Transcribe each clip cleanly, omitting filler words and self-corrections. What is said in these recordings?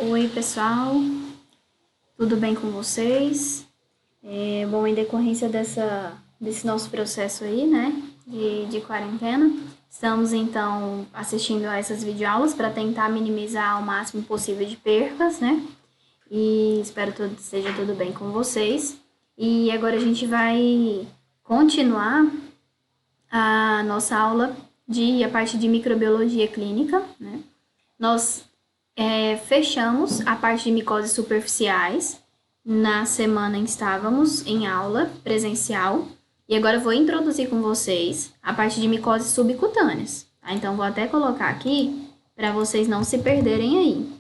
Oi, pessoal, tudo bem com vocês? Bom, em decorrência desse nosso processo aí, né, de quarentena, estamos então assistindo a essas videoaulas para tentar minimizar o máximo possível de percas, né? E espero que esteja tudo bem com vocês. E agora a gente vai continuar a nossa aula a parte de microbiologia clínica, né? Nós fechamos a parte de micoses superficiais. Na semana em que estávamos em aula presencial. E agora eu vou introduzir com vocês a parte de micoses subcutâneas. Tá? Então, vou até colocar aqui para vocês não se perderem aí.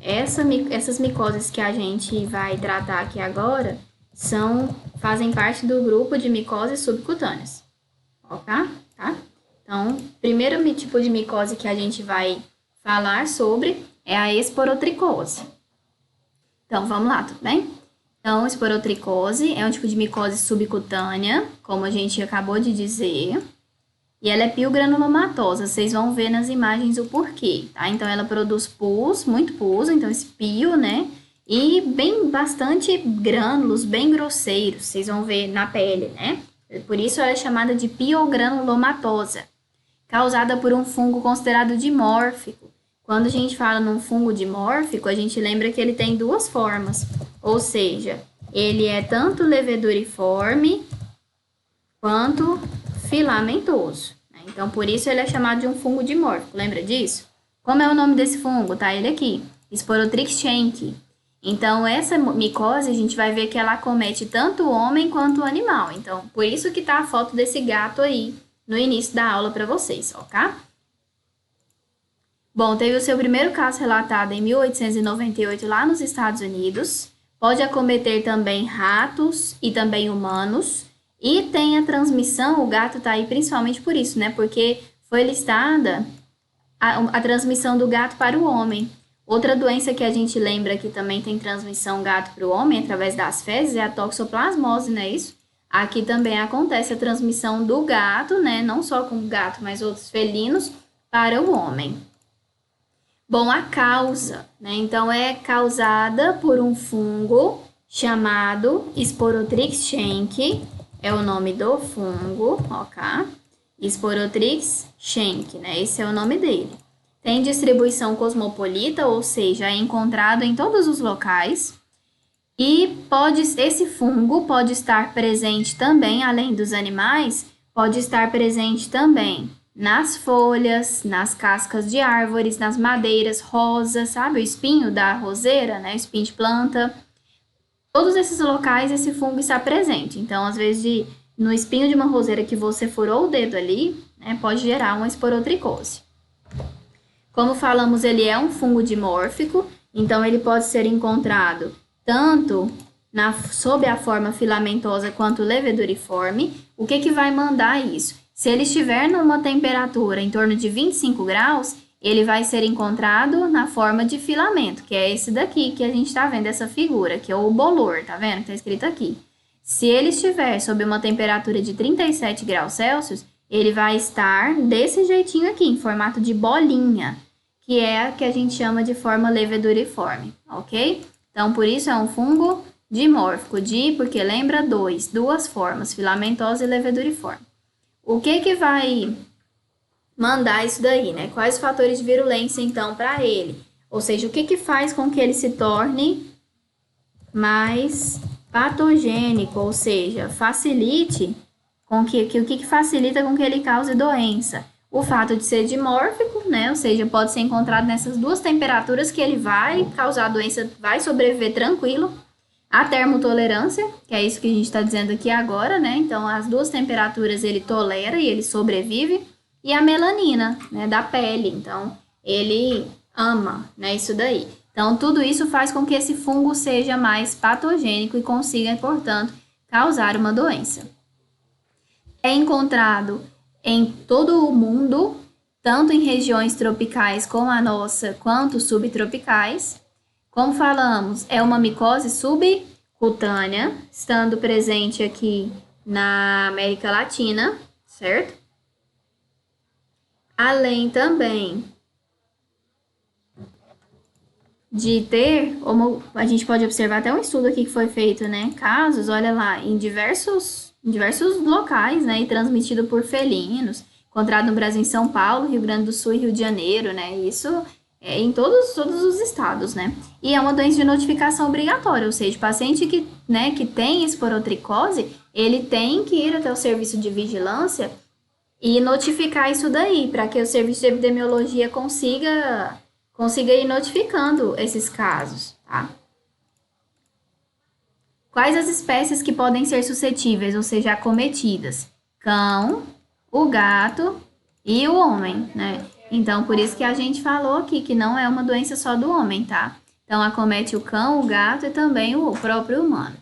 Essas micoses que a gente vai tratar aqui agora fazem parte do grupo de micoses subcutâneas. Ok? Tá? Então, primeiro tipo de micose que a gente vai falar sobre é a esporotricose. Então, vamos lá, tudo bem? Então, esporotricose é um tipo de micose subcutânea, como a gente acabou de dizer, e ela é piogranulomatosa. Vocês vão ver nas imagens o porquê, tá? Então, ela produz pus, muito pus, então esse pio, né? E bastante grânulos, bem grosseiros, vocês vão ver na pele, né? Por isso ela é chamada de piogranulomatosa, causada por um fungo considerado dimórfico. Quando a gente fala num fungo dimórfico, a gente lembra que ele tem duas formas, ou seja, ele é tanto leveduriforme quanto filamentoso. Então, por isso ele é chamado de um fungo dimórfico, lembra disso? Como é o nome desse fungo? Tá ele aqui, Sporotrix schenck. Então, essa micose, a gente vai ver que ela acomete tanto o homem quanto o animal. Então, por isso que tá a foto desse gato aí no início da aula para vocês, ok? Bom, teve o seu primeiro caso relatado em 1898 lá nos Estados Unidos. Pode acometer também ratos e também humanos. E tem a transmissão, o gato tá aí principalmente por isso, né? Porque foi listada a transmissão do gato para o homem. Outra doença que a gente lembra que também tem transmissão gato para o homem através das fezes é a toxoplasmose, não é isso? Aqui também acontece a transmissão do gato, né? Não só com o gato, mas outros felinos para o homem. Bom, a causa, né? Então, é causada por um fungo chamado Sporotrix schenck, é o nome do fungo, ok? Sporotrix schenck, né? Esse é o nome dele. Tem distribuição cosmopolita, ou seja, é encontrado em todos os locais. E esse fungo pode estar presente também, além dos animais, pode estar presente também nas folhas, nas cascas de árvores, nas madeiras rosas, sabe? O espinho da roseira, né? O espinho de planta. Todos esses locais esse fungo está presente. Então, às vezes, no espinho de uma roseira que você furou o dedo ali, né, pode gerar uma esporotricose. Como falamos, ele é um fungo dimórfico, então ele pode ser encontrado tanto sob a forma filamentosa quanto leveduriforme. O que vai mandar isso? Se ele estiver numa temperatura em torno de 25 graus, ele vai ser encontrado na forma de filamento, que é esse daqui que a gente está vendo, essa figura, que é o bolor, tá vendo? Está escrito aqui. Se ele estiver sob uma temperatura de 37 graus Celsius, ele vai estar desse jeitinho aqui, em formato de bolinha, que é a que a gente chama de forma leveduriforme, ok? Então, por isso é um fungo dimórfico, porque lembra duas formas, filamentosa e leveduriforme. O que vai mandar isso daí, né? Quais os fatores de virulência, então, para ele? Ou seja, o que faz com que ele se torne mais patogênico, ou seja, facilite o que facilita com que ele cause doença? O fato de ser dimórfico, né? Ou seja, pode ser encontrado nessas duas temperaturas que ele vai causar doença, vai sobreviver tranquilo. A termotolerância, que é isso que a gente está dizendo aqui agora, né? Então, as duas temperaturas ele tolera e ele sobrevive. E a melanina, né, da pele. Então, ele ama, né, isso daí. Então, tudo isso faz com que esse fungo seja mais patogênico e consiga, portanto, causar uma doença. É encontrado em todo o mundo, tanto em regiões tropicais como a nossa, quanto subtropicais. Como falamos, é uma micose subcutânea, estando presente aqui na América Latina, certo? Além também de ter, a gente pode observar até um estudo aqui que foi feito, né? Casos, olha lá, em diversos locais, né? E transmitido por felinos, encontrado no Brasil, em São Paulo, Rio Grande do Sul e Rio de Janeiro, né? Isso é em todos os estados, né? E é uma doença de notificação obrigatória, ou seja, o paciente que, né, que tem esporotricose, ele tem que ir até o serviço de vigilância e notificar isso daí, para que o serviço de epidemiologia consiga ir notificando esses casos, tá? Quais as espécies que podem ser suscetíveis, ou seja, acometidas? Cão, o gato e o homem, né? Então, por isso que a gente falou aqui que não é uma doença só do homem, tá? Então, acomete o cão, o gato e também o próprio humano.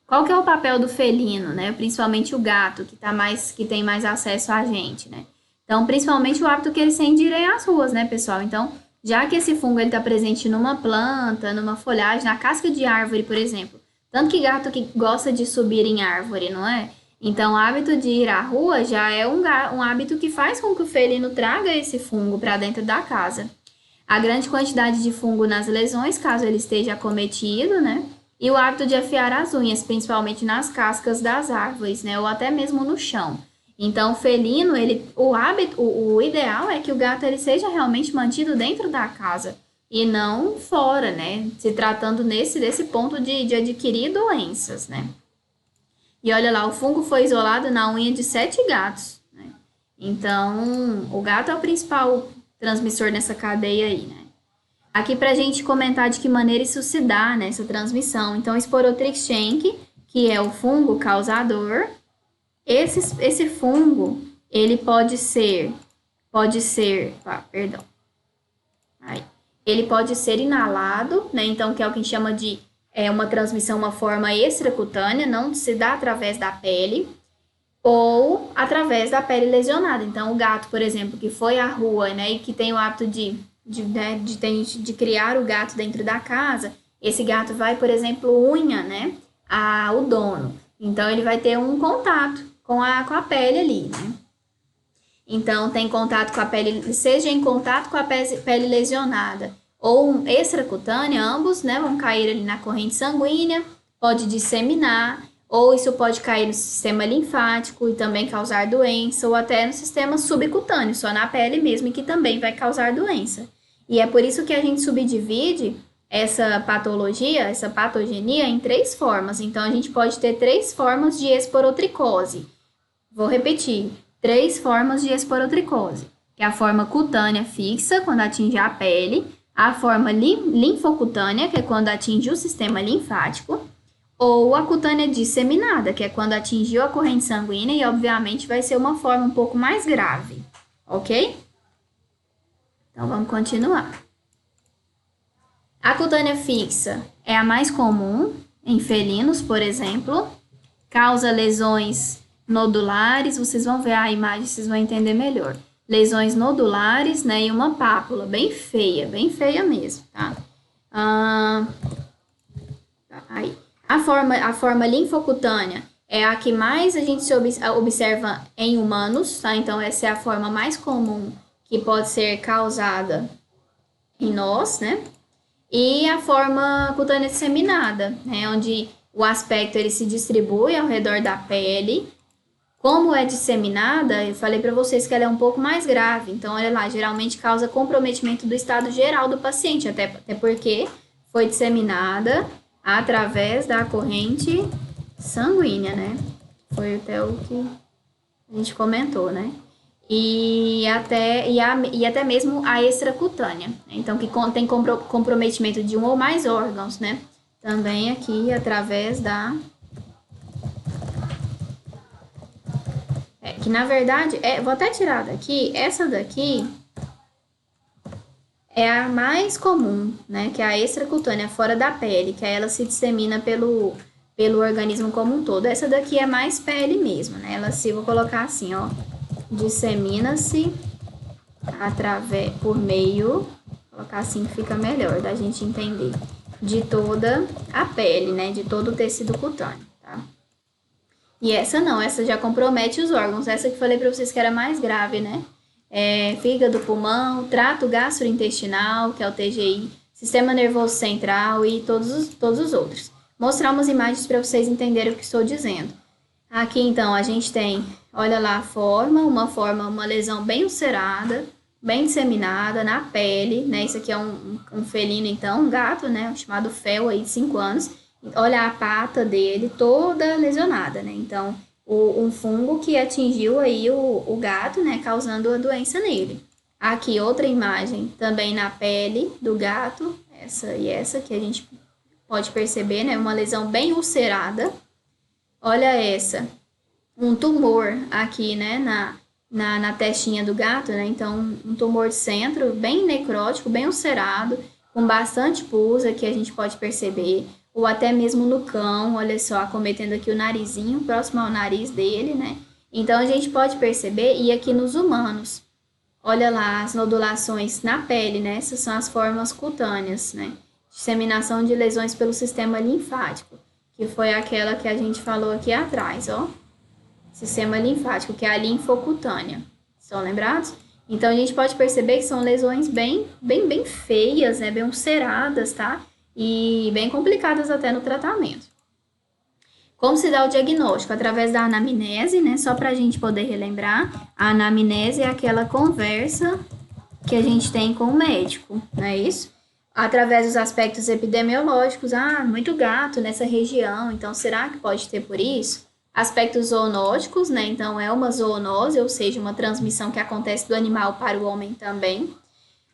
Qual que é o papel do felino, né? Principalmente o gato, que tem mais acesso a gente, né? Então, principalmente o hábito que eles têm de ir às ruas, né, pessoal? Então, já que esse fungo está presente numa planta, numa folhagem, na casca de árvore, por exemplo. Tanto que gato que gosta de subir em árvore, não é? Então, o hábito de ir à rua já é um hábito que faz com que o felino traga esse fungo para dentro da casa. A grande quantidade de fungo nas lesões, caso ele esteja acometido, né? E o hábito de afiar as unhas, principalmente nas cascas das árvores, né? Ou até mesmo no chão. Então, o felino, o ideal é que o gato ele seja realmente mantido dentro da casa e não fora, né? Se tratando desse ponto de adquirir doenças, né? E olha lá, o fungo foi isolado na unha de 7 gatos, né? Então, o gato é o principal transmissor nessa cadeia aí, né? Aqui para a gente comentar de que maneira isso se dá, né, essa transmissão. Então, Sporotrix schenck, que é o fungo causador, esse fungo, ele ele pode ser inalado, né, então que é o que a gente chama de uma transmissão, uma forma extracutânea, não se dá através da pele, ou através da pele lesionada. Então, o gato, por exemplo, que foi à rua, né, e que tem o hábito de criar o gato dentro da casa, esse gato vai, por exemplo, unha, né, o dono. Então, ele vai ter um contato com a pele ali, né? Então, tem contato com a pele, seja em contato com a pele lesionada ou extracutânea, ambos, né, vão cair ali na corrente sanguínea, pode disseminar, ou isso pode cair no sistema linfático e também causar doença, ou até no sistema subcutâneo, só na pele mesmo, e que também vai causar doença. E é por isso que a gente subdivide essa patologia, essa patogenia, em 3 formas. Então, a gente pode ter 3 formas de esporotricose. Vou repetir, 3 formas de esporotricose, que é a forma cutânea fixa, quando atinge a pele, a forma linfocutânea, que é quando atinge o sistema linfático, ou a cutânea disseminada, que é quando atingiu a corrente sanguínea e, obviamente, vai ser uma forma um pouco mais grave, ok? Então, vamos continuar. A cutânea fixa é a mais comum em felinos, por exemplo, causa lesões nodulares, vocês vão ver a imagem, vocês vão entender melhor. Lesões nodulares, né, e uma pápula bem feia mesmo, tá? Aí. A forma linfocutânea é a que mais a gente observa em humanos, tá? Então, essa é a forma mais comum que pode ser causada em nós, né? E a forma cutânea disseminada, né? Onde o aspecto ele se distribui ao redor da pele. Como é disseminada, eu falei para vocês que ela é um pouco mais grave. Então, olha lá, geralmente causa comprometimento do estado geral do paciente, até porque foi disseminada através da corrente sanguínea, né? Foi até o que a gente comentou, né? E até mesmo a extracutânea. Então, que tem comprometimento de um ou mais órgãos, né? Também aqui através da... que na verdade, vou até tirar daqui, essa daqui é a mais comum, né? Que é a extracutânea, fora da pele, que aí ela se dissemina pelo organismo como um todo. Essa daqui é mais pele mesmo, né? Vou colocar assim, ó, dissemina-se por meio, vou colocar assim que fica melhor da gente entender, de toda a pele, né? De todo o tecido cutâneo, tá? E essa não, essa já compromete os órgãos. Essa que falei para vocês que era mais grave, né? Fígado, pulmão, trato gastrointestinal, que é o TGI, sistema nervoso central e todos os outros. Mostrar umas imagens para vocês entenderem o que estou dizendo. Aqui, então, a gente tem, olha lá a forma, uma lesão bem ulcerada, bem disseminada na pele, né? Isso aqui é um felino, então, um gato, né? Chamado Fel, aí, de 5 anos. Olha a pata dele toda lesionada, né? Então, um fungo que atingiu aí o gato, né? Causando a doença nele. Aqui, outra imagem também na pele do gato, essa e essa, que a gente pode perceber, né? Uma lesão bem ulcerada. Olha essa, um tumor aqui, né? Na testinha do gato, né? Então, um tumor de centro, bem necrótico, bem ulcerado, com bastante pus, aqui a gente pode perceber, ou até mesmo no cão, olha só, acometendo aqui o narizinho, próximo ao nariz dele, né? Então, a gente pode perceber, e aqui nos humanos, olha lá as nodulações na pele, né? Essas são as formas cutâneas, né? Disseminação de lesões pelo sistema linfático, que foi aquela que a gente falou aqui atrás, ó. Sistema linfático, que é a linfocutânea. Estão lembrados? Então, a gente pode perceber que são lesões bem feias, né? Bem ulceradas, tá? E bem complicadas até no tratamento. Como se dá o diagnóstico? Através da anamnese, né? Só para a gente poder relembrar, a anamnese é aquela conversa que a gente tem com o médico, não é isso? Através dos aspectos epidemiológicos, muito gato nessa região, então será que pode ter por isso? Aspectos zoonóticos, né? Então, é uma zoonose, ou seja, uma transmissão que acontece do animal para o homem também.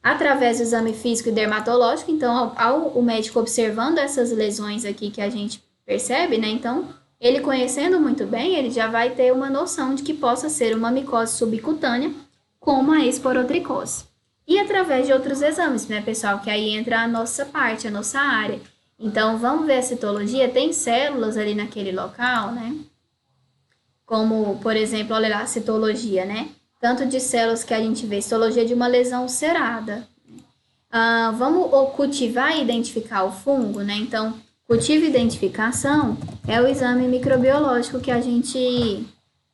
Através do exame físico e dermatológico, então, o médico observando essas lesões aqui que a gente percebe, né? Então, ele conhecendo muito bem, ele já vai ter uma noção de que possa ser uma micose subcutânea, como a esporotricose. E através de outros exames, né, pessoal? Que aí entra a nossa parte, a nossa área. Então, vamos ver a citologia. Tem células ali naquele local, né? Como, por exemplo, olha lá, a citologia, né? Tanto de células que a gente vê, citologia de uma lesão ulcerada. Vamos cultivar e identificar o fungo, né? Então, cultivo e identificação é o exame microbiológico que a gente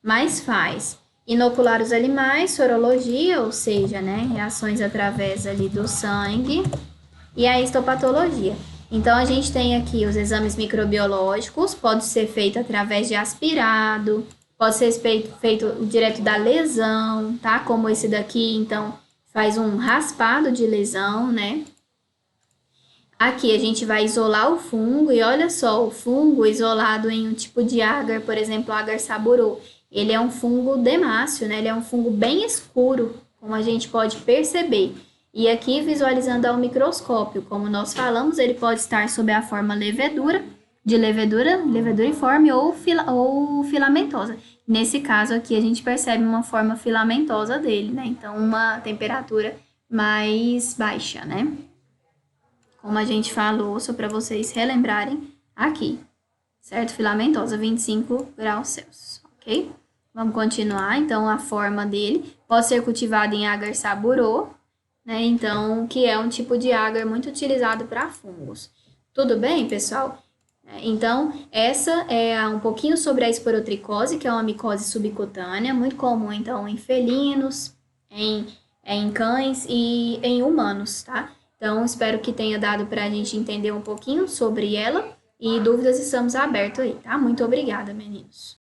mais faz. Inocular os animais, sorologia, ou seja, né? Reações através ali do sangue. E a histopatologia. Então, a gente tem aqui os exames microbiológicos, pode ser feito através de aspirado, pode ser feito direto da lesão, tá? Como esse daqui, então, faz um raspado de lesão, né? Aqui a gente vai isolar o fungo e olha só, o fungo isolado em um tipo de agar, por exemplo, agar saburô. Ele é um fungo demáceo, né? Ele é um fungo bem escuro, como a gente pode perceber. E aqui, visualizando ao microscópio, como nós falamos, ele pode estar sob a forma levedura informe ou filamentosa. Nesse caso aqui, a gente percebe uma forma filamentosa dele, né? Então, uma temperatura mais baixa, né? Como a gente falou, só para vocês relembrarem aqui, certo? Filamentosa, 25 graus Celsius, ok? Vamos continuar. Então, a forma dele pode ser cultivada em agar saburô, né? Então, que é um tipo de agar muito utilizado para fungos. Tudo bem, pessoal? Então, essa é um pouquinho sobre a esporotricose, que é uma micose subcutânea, muito comum, então, em felinos, em cães e em humanos, tá? Então, espero que tenha dado para a gente entender um pouquinho sobre ela e dúvidas estamos abertos aí, tá? Muito obrigada, meninos.